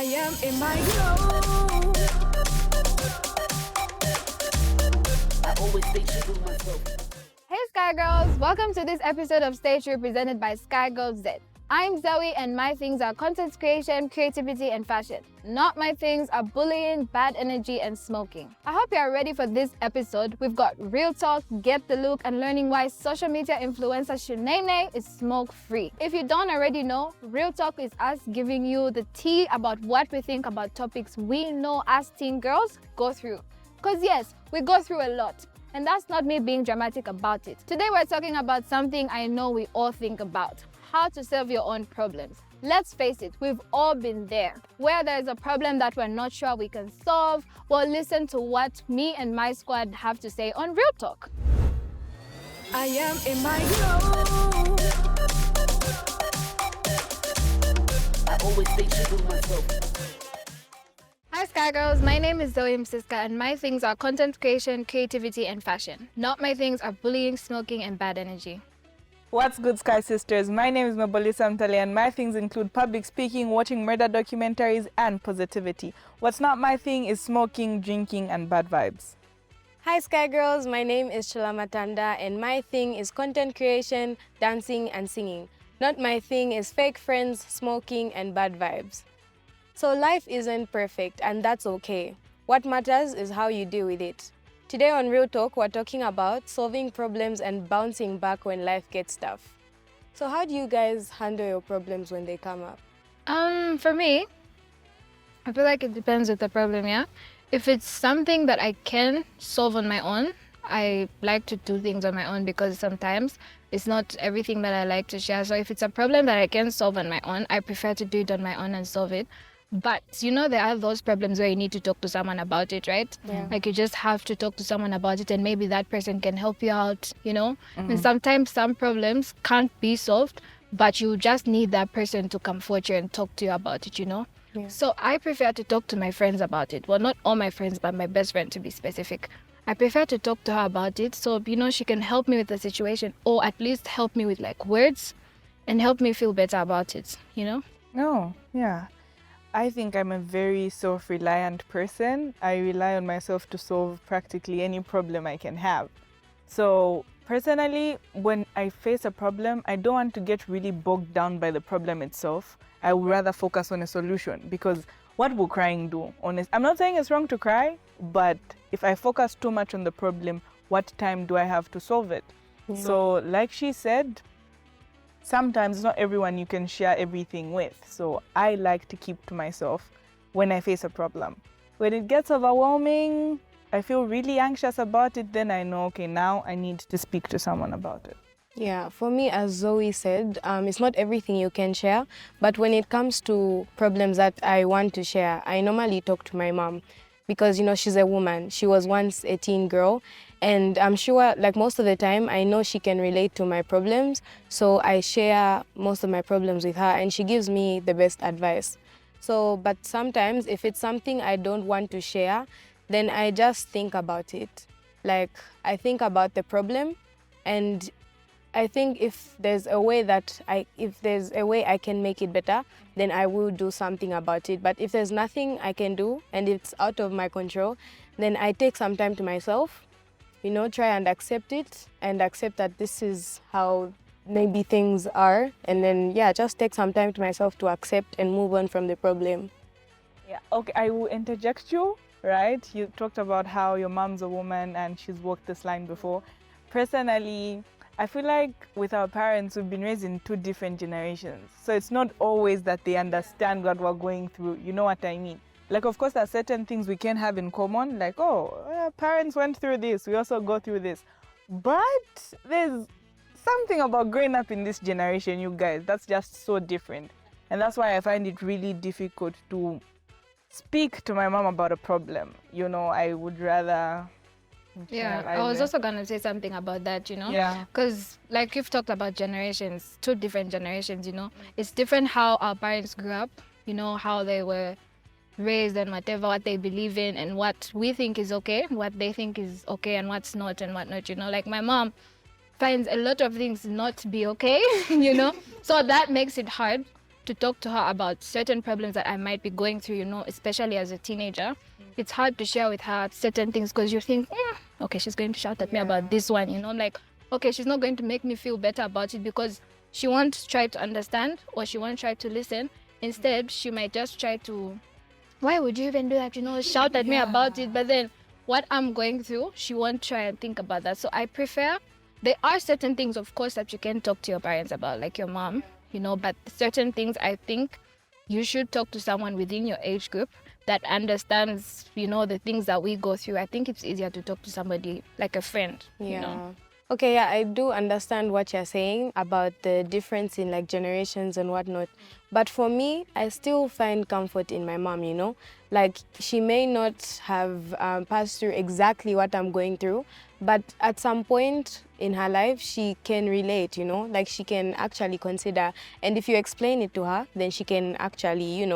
I am in my glow. I always stay true to myself. Hey Sky Girls, welcome to this episode of Stay True presented by Sky Girl Z. I'm Zoe and my things are content creation, creativity and fashion. Not my things are bullying, bad energy and smoking. I hope you are ready for this episode. We've got real talk, get the look and learning why social media influencer Shanae is smoke free. If you don't already know, real talk is us giving you the tea about what we think about topics we know as teen girls go through. Cause yes, we go through a lot. And that's not me being dramatic about it. Today we're talking about something I know we all think about. How to solve your own problems. Let's face it, we've all been there. Where there's a problem that we're not sure we can solve, well, listen to what me and my squad have to say on Real Talk. I am in my glow. I always stay true to myself. Hi Sky Girls, my name is Zoe Msiska and my things are content creation, creativity and fashion. Not my things are bullying, smoking and bad energy. What's good, Sky Sisters? My name is Mabolisa Mtali and my things include public speaking, watching murder documentaries and positivity. What's not my thing is smoking, drinking and bad vibes. Hi Sky Girls, my name is Chula Matanda and my thing is content creation, dancing and singing. Not my thing is fake friends, smoking and bad vibes. So life isn't perfect and that's okay. What matters is how you deal with it. Today on Real Talk, we're talking about solving problems and bouncing back when life gets tough. So how do you guys handle your problems when they come up? For me, I feel like it depends with the problem, yeah? If it's something that I can solve on my own, I like to do things on my own because sometimes it's not everything that I like to share. So if it's a problem that I can solve on my own, I prefer to do it on my own and solve it. But you know, there are those problems where you need to talk to someone about it, right? Yeah. Like you just have to talk to someone about it and maybe that person can help you out, you know? And sometimes some problems can't be solved, but you just need that person to comfort you and talk to you about it, you know? Yeah. So I prefer to talk to my friends about it. Well, not all my friends, but my best friend to be specific. I prefer to talk to her about it so, you know, she can help me with the situation or at least help me with like words and help me feel better about it, you know? Oh, yeah. I think I'm a very self-reliant person. I rely on myself to solve practically any problem I can have. So personally, when I face a problem, I don't want to get really bogged down by the problem itself. I would rather focus on a solution because what will crying do? I'm not saying it's wrong to cry, but if I focus too much on the problem, what time do I have to solve it? Yeah. So like she said, sometimes not everyone you can share everything with. So I like to keep to myself when I face a problem. When it gets overwhelming, I feel really anxious about it, then I know, okay, now I need to speak to someone about it. Yeah, for me, as Zoe said, it's not everything you can share, but when it comes to problems that I want to share, I normally talk to my mom because, you know, she's a woman. She was once a teen girl, and I'm sure, like most of the time, I know she can relate to my problems, so I share most of my problems with her, and she gives me the best advice. So, but sometimes, if it's something I don't want to share, then I just think about it. Like, I think about the problem, and I think if there's a way I can make it better, then I will do something about it. But if there's nothing I can do and it's out of my control, then I take some time to myself, you know, try and accept it and accept that this is how maybe things are. And then, yeah, just take some time to myself to accept and move on from the problem. Yeah, okay, I will interject you, right? You talked about how your mom's a woman and she's walked this line before. Personally, I feel like with our parents, we've been raised in two different generations. So it's not always that they understand what we're going through. You know what I mean? Like, of course, there are certain things we can have in common. Like, parents went through this. We also go through this. But there's something about growing up in this generation, you guys, that's just so different. And that's why I find it really difficult to speak to my mom about a problem. You know, I would rather... Yeah, I was also going to say something about that, you know? Yeah. Because like you've talked about generations, two different generations, you know? It's different how our parents grew up, you know, how they were raised and whatever, what they believe in and what we think is okay, what they think is okay and what's not and whatnot, you know? Like my mom finds a lot of things not to be okay, you know? So that makes it hard. to talk to her about certain problems that I might be going through, especially as a teenager. It's hard to share with her certain things because you think, okay, she's going to shout at me about this one, okay, she's not going to make me feel better about it because she won't try to understand or she won't try to listen. Instead, she might just try to, why would you even do that? Shout at me about it. But then what I'm going through, she won't try and think about that. So I prefer, there are certain things, of course, that you can talk to your parents about, like your mom, but certain things I think you should talk to someone within your age group that understands, the things that we go through. I think it's easier to talk to somebody like a friend, Okay, yeah, I do understand what you're saying about the difference in like generations and whatnot. But for me, I still find comfort in my mom, Like she may not have passed through exactly what I'm going through, but at some point in her life, she can relate, Like she can actually consider. And if you explain it to her, then she can actually,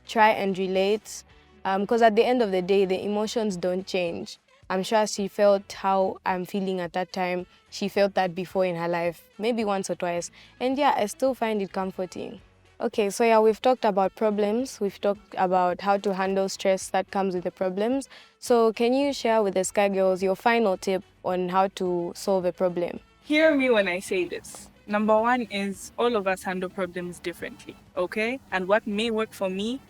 try and relate. Because at the end of the day, the emotions don't change. I'm sure she felt how I'm feeling at that time. She felt that before in her life, maybe once or twice. And yeah, I still find it comforting. Okay, so yeah, we've talked about problems. We've talked about how to handle stress that comes with the problems. So can you share with the Sky Girls your final tip on how to solve a problem? Hear me when I say this. Number one is all of us handle problems differently, okay? And what may work for me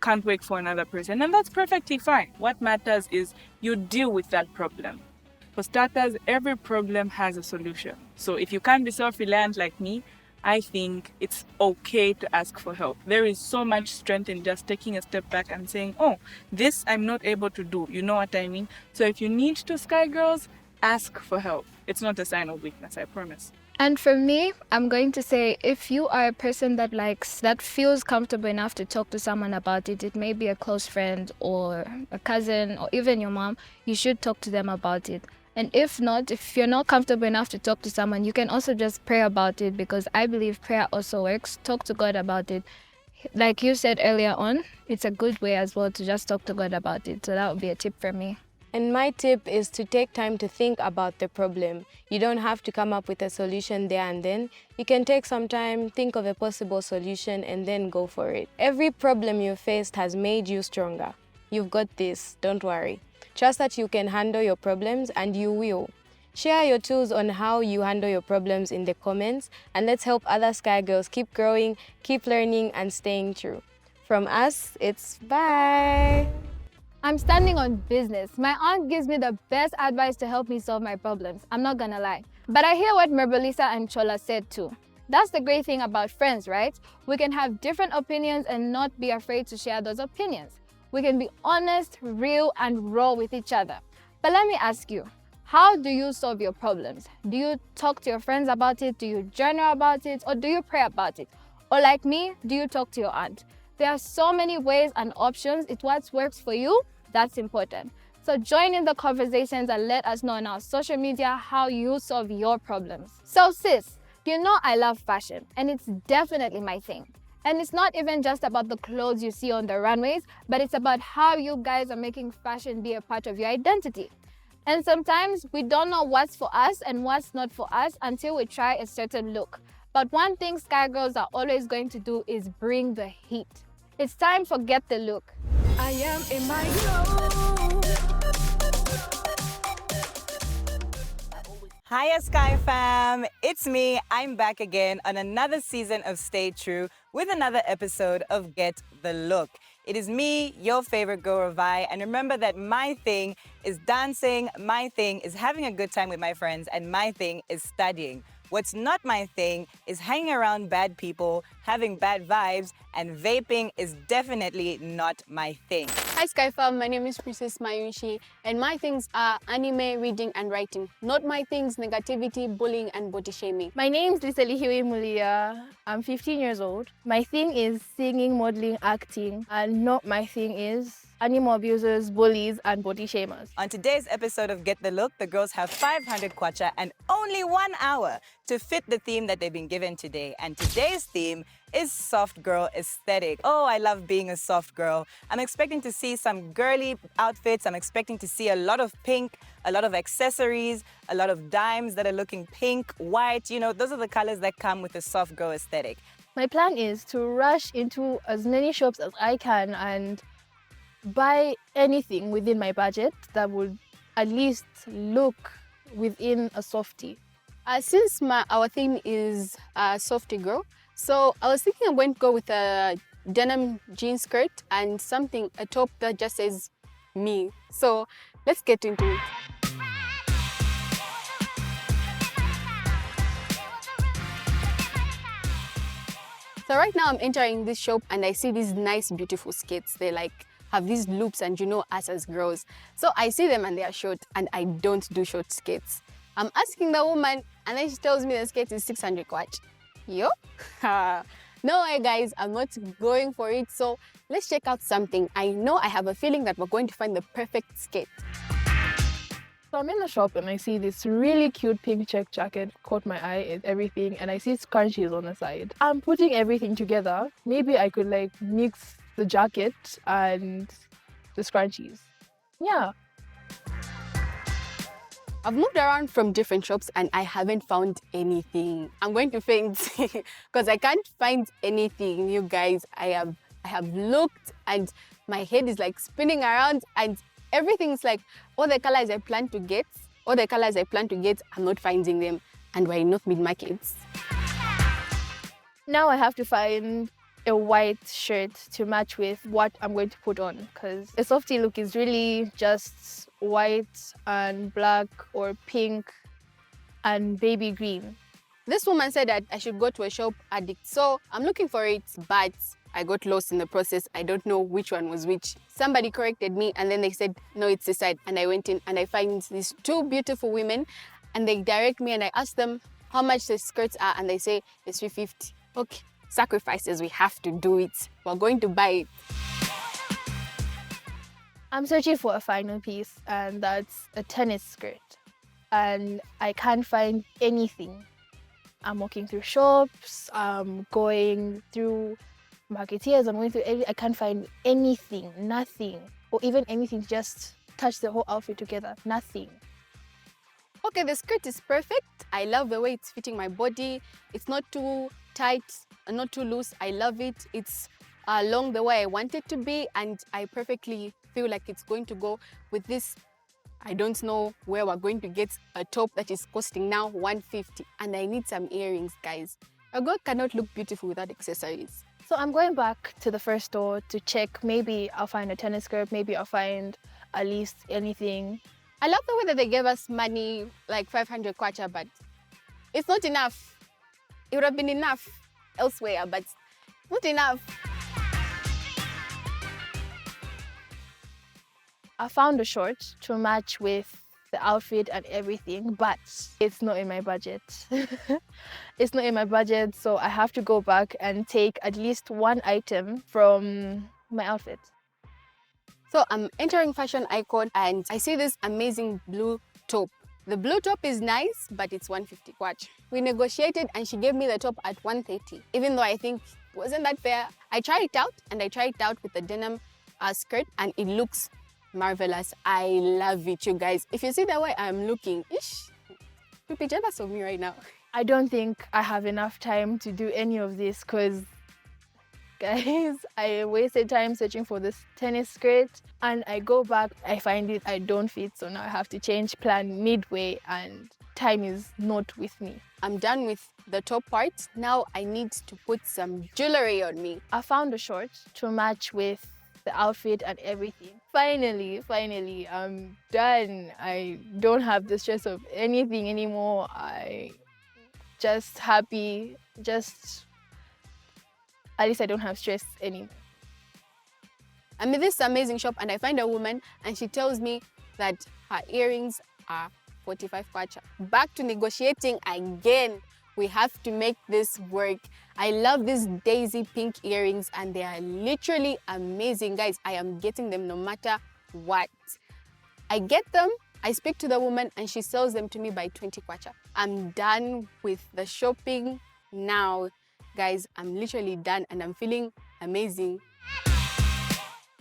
can't work for another person, and that's perfectly fine. What matters is you deal with that problem. For starters, every problem has a solution. So if you can't be self-reliant like me, I think it's okay to ask for help. There is so much strength in just taking a step back and saying, oh, this I'm not able to do. You know what I mean? So if you need to, Sky Girls, ask for help. It's not a sign of weakness, I promise. And for me, I'm going to say, if you are a person that feels comfortable enough to talk to someone about it, it may be a close friend or a cousin or even your mom, you should talk to them about it. And if not, if you're not comfortable enough to talk to someone, you can also just pray about it, because I believe prayer also works. Talk to God about it. Like you said earlier on, it's a good way as well to just talk to God about it. So that would be a tip for me. And my tip is to take time to think about the problem. You don't have to come up with a solution there and then. You can take some time, think of a possible solution, and then go for it. Every problem you faced has made you stronger. You've got this, don't worry. Trust that you can handle your problems, and you will. Share your tools on how you handle your problems in the comments, and let's help other Sky Girls keep growing, keep learning, and staying true. From us, it's bye! I'm standing on business. My aunt gives me the best advice to help me solve my problems. I'm not gonna lie. But I hear what Merbalisa and Chola said too. That's the great thing about friends, right? We can have different opinions and not be afraid to share those opinions. We can be honest, real, and raw with each other. But let me ask you, how do you solve your problems? Do you talk to your friends about it? Do you journal about it? Or do you pray about it? Or like me, do you talk to your aunt? There are so many ways and options. It's what works for you that's important. So join in the conversations and let us know on our social media how you solve your problems. So sis, you know I love fashion, and it's definitely my thing. And it's not even just about the clothes you see on the runways, but it's about how you guys are making fashion be a part of your identity. And sometimes we don't know what's for us and what's not for us until we try a certain look. But one thing Sky Girls are always going to do is bring the heat. It's time for Get the Look. I am in my glow. Hiya Sky Fam, it's me. I'm back again on another season of Stay True with another episode of Get the Look. It is me, your favorite girl, Ravai, and remember that my thing is dancing, my thing is having a good time with my friends, and my thing is studying. What's not my thing is hanging around bad people, having bad vibes, and vaping is definitely not my thing. Hi Sky Fam, my name is Princess Mayushi, and my things are anime, reading, and writing. Not my things, negativity, bullying, and body shaming. My name is Liselihiwe Mulia. I'm 15 years old. My thing is singing, modeling, acting, and not my thing is animal abusers, bullies, and body shamers. On today's episode of Get the Look, the girls have 500 kwacha and only 1 hour to fit the theme that they've been given today. And today's theme is soft girl aesthetic. Oh, I love being a soft girl. I'm expecting to see some girly outfits. I'm expecting to see a lot of pink, a lot of accessories, a lot of dimes that are looking pink, white. You know, those are the colors that come with the soft girl aesthetic. My plan is to rush into as many shops as I can and buy anything within my budget that would at least look within a softie. Since our theme is softy girl, so I was thinking I'm going to go with a denim jean skirt and a top that just says me. So let's get into it. So right now I'm entering this shop and I see these nice beautiful skirts. They have these loops and us as girls. So I see them and they are short and I don't do short skirts. I'm asking the woman and then she tells me the skirt is 600 kwacha. Yo, no way guys, I'm not going for it. So let's check out something. I know I have a feeling that we're going to find the perfect skirt. So I'm in the shop and I see this really cute pink check jacket, caught my eye and everything, and I see scrunchies on the side. I'm putting everything together. Maybe I could mix the jacket and the scrunchies. Yeah. I've moved around from different shops and I haven't found anything. I'm going to faint because I can't find anything, you guys. I have looked and my head is spinning around and everything's all the colors I plan to get, I'm not finding them. And we're in North Mid Markets. Now I have to find a white shirt to match with what I'm going to put on, because a softie look is really just white and black or pink and baby green. This woman said that I should go to a shop addict. So I'm looking for it, but I got lost in the process. I don't know which one was which. Somebody corrected me and then they said, no, it's this side. And I went in and I find these two beautiful women and they direct me and I ask them how much the skirts are and they say it's 350. Okay, sacrifices, we have to do it. We're going to buy it. I'm searching for a final piece and that's a tennis skirt. And I can't find anything. I'm walking through shops, I'm going through marketeers, I can't find anything, nothing, or even anything to just touch the whole outfit together, nothing. Okay, the skirt is perfect. I love the way it's fitting my body. It's not too tight and not too loose. I love it. It's long the way I want it to be and I perfectly feel like it's going to go with this. I don't know where we're going to get a top that is costing now 150 and I need some earrings, guys. A girl cannot look beautiful without accessories. So I'm going back to the first store to check. Maybe I'll find a tennis skirt, maybe I'll find at least anything. I love the way that they gave us money, 500 kwacha, but it's not enough. It would have been enough elsewhere, but not enough. I found a short to match with the outfit and everything, but it's not in my budget. It's not in my budget, so I have to go back and take at least one item from my outfit. So I'm entering Fashion Icon and I see this amazing blue top. The blue top is nice, but it's 150 kwacha. We negotiated and she gave me the top at 130, even though I think it wasn't that fair. I tried it out and I tried it out with the denim skirt and it looks marvelous. I love it, you guys. If you see the way I'm looking, you'll be jealous of me right now. I don't think I have enough time to do any of this because, guys, I wasted time searching for this tennis skirt and I go back, I find it, I don't fit, so now I have to change plan midway and time is not with me. I'm done with the top part. Now I need to put some jewelry on me. I found a short to match with the outfit and everything. Finally, I'm done. I don't have the stress of anything anymore. I just happy, at least I don't have stress anymore. I'm in this amazing shop and I find a woman and she tells me that her earrings are 45 kwacha. Back to negotiating again. We have to make this work. I love these daisy pink earrings and they are literally amazing, guys. I am getting them no matter what. I get them, I speak to the woman and she sells them to me by 20 kwacha. I'm done with the shopping now. Guys, I'm literally done and I'm feeling amazing.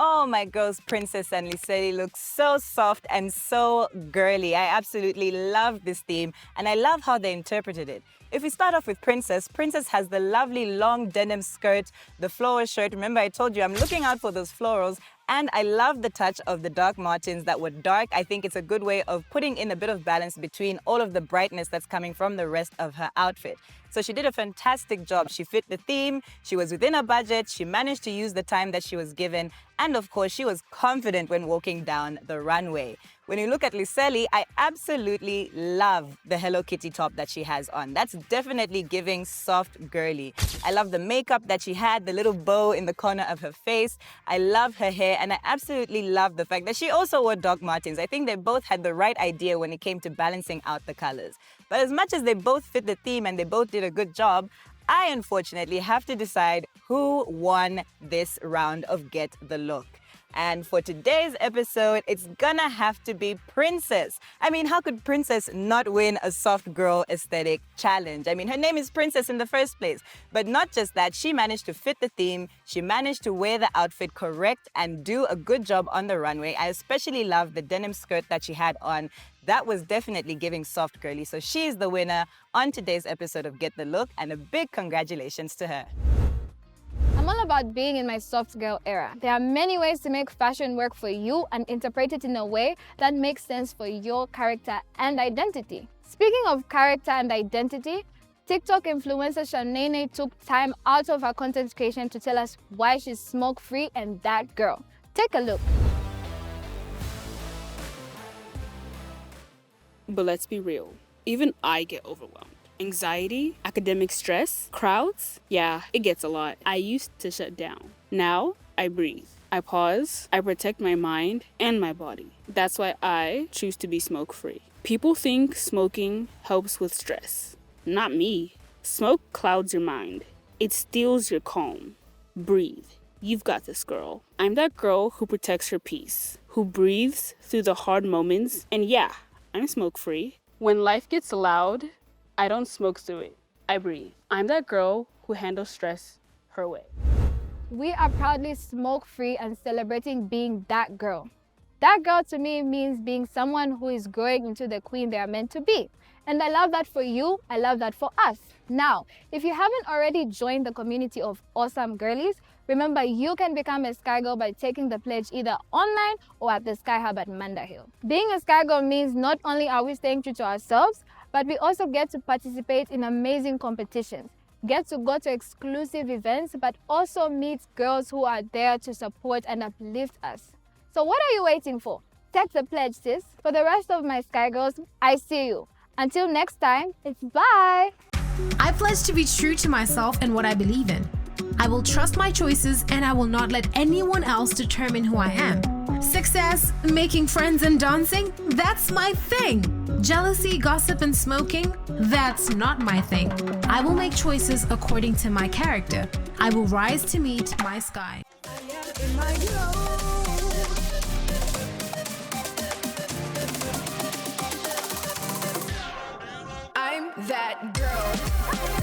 Oh, my girls, Princess and Liseli look so soft and so girly. I absolutely love this theme and I love how they interpreted it. If we start off with Princess, Princess has the lovely long denim skirt, the floral shirt. Remember, I told you I'm looking out for those florals. And I love the touch of the Doc Martens that were dark. I think it's a good way of putting in a bit of balance between all of the brightness that's coming from the rest of her outfit. So she did a fantastic job. She fit the theme, she was within her budget, she managed to use the time that she was given, and of course, she was confident when walking down the runway. When you look at Liseli, I absolutely love the Hello Kitty top that she has on. That's definitely giving soft girly. I love the makeup that she had, the little bow in the corner of her face. I love her hair, and I absolutely love the fact that she also wore Doc Martens. I think they both had the right idea when it came to balancing out the colors. But as much as they both fit the theme and they both did a good job, I unfortunately have to decide who won this round of Get the Look. And for today's episode, it's gonna have to be Princess. I mean, how could Princess not win a soft girl aesthetic challenge? I mean, her name is Princess in the first place. But not just that, she managed to fit the theme, she managed to wear the outfit correct and do a good job on the runway. I especially love the denim skirt that she had on. That was definitely giving soft girly. So she's the winner on today's episode of Get the Look, and a big congratulations to her. I'm all about being in my soft girl era. There are many ways to make fashion work for you and interpret it in a way that makes sense for your character and identity. Speaking of character and identity, TikTok influencer Shanae took time out of her content creation to tell us why she's smoke-free and that girl. Take a look. But let's be real, even I get overwhelmed. Anxiety, academic stress, crowds, yeah, it gets a lot. I used to shut down. Now, I breathe. I pause, I protect my mind and my body. That's why I choose to be smoke-free. People think smoking helps with stress. Not me. Smoke clouds your mind. It steals your calm. Breathe. You've got this, girl. I'm that girl who protects her peace, who breathes through the hard moments, and yeah, I'm smoke-free. When life gets loud, I don't smoke through it. I breathe. I'm that girl who handles stress her way. We are proudly smoke-free and celebrating being that girl. That girl to me means being someone who is growing into the queen they are meant to be. And I love that for you, I love that for us. Now, if you haven't already joined the community of awesome girlies, remember you can become a Sky Girl by taking the pledge either online or at the Sky Hub at Manda Hill. Being a Sky Girl means not only are we staying true to ourselves, but we also get to participate in amazing competitions, get to go to exclusive events, but also meet girls who are there to support and uplift us. So what are you waiting for? Take the pledge, sis. For the rest of my Sky Girls, I see you. Until next time, it's bye. I pledge to be true to myself and what I believe in. I will trust my choices and I will not let anyone else determine who I am. Success, making friends and dancing, that's my thing. Jealousy, gossip and smoking, that's not my thing. I will make choices according to my character. I will rise to meet my sky. I'm that girl.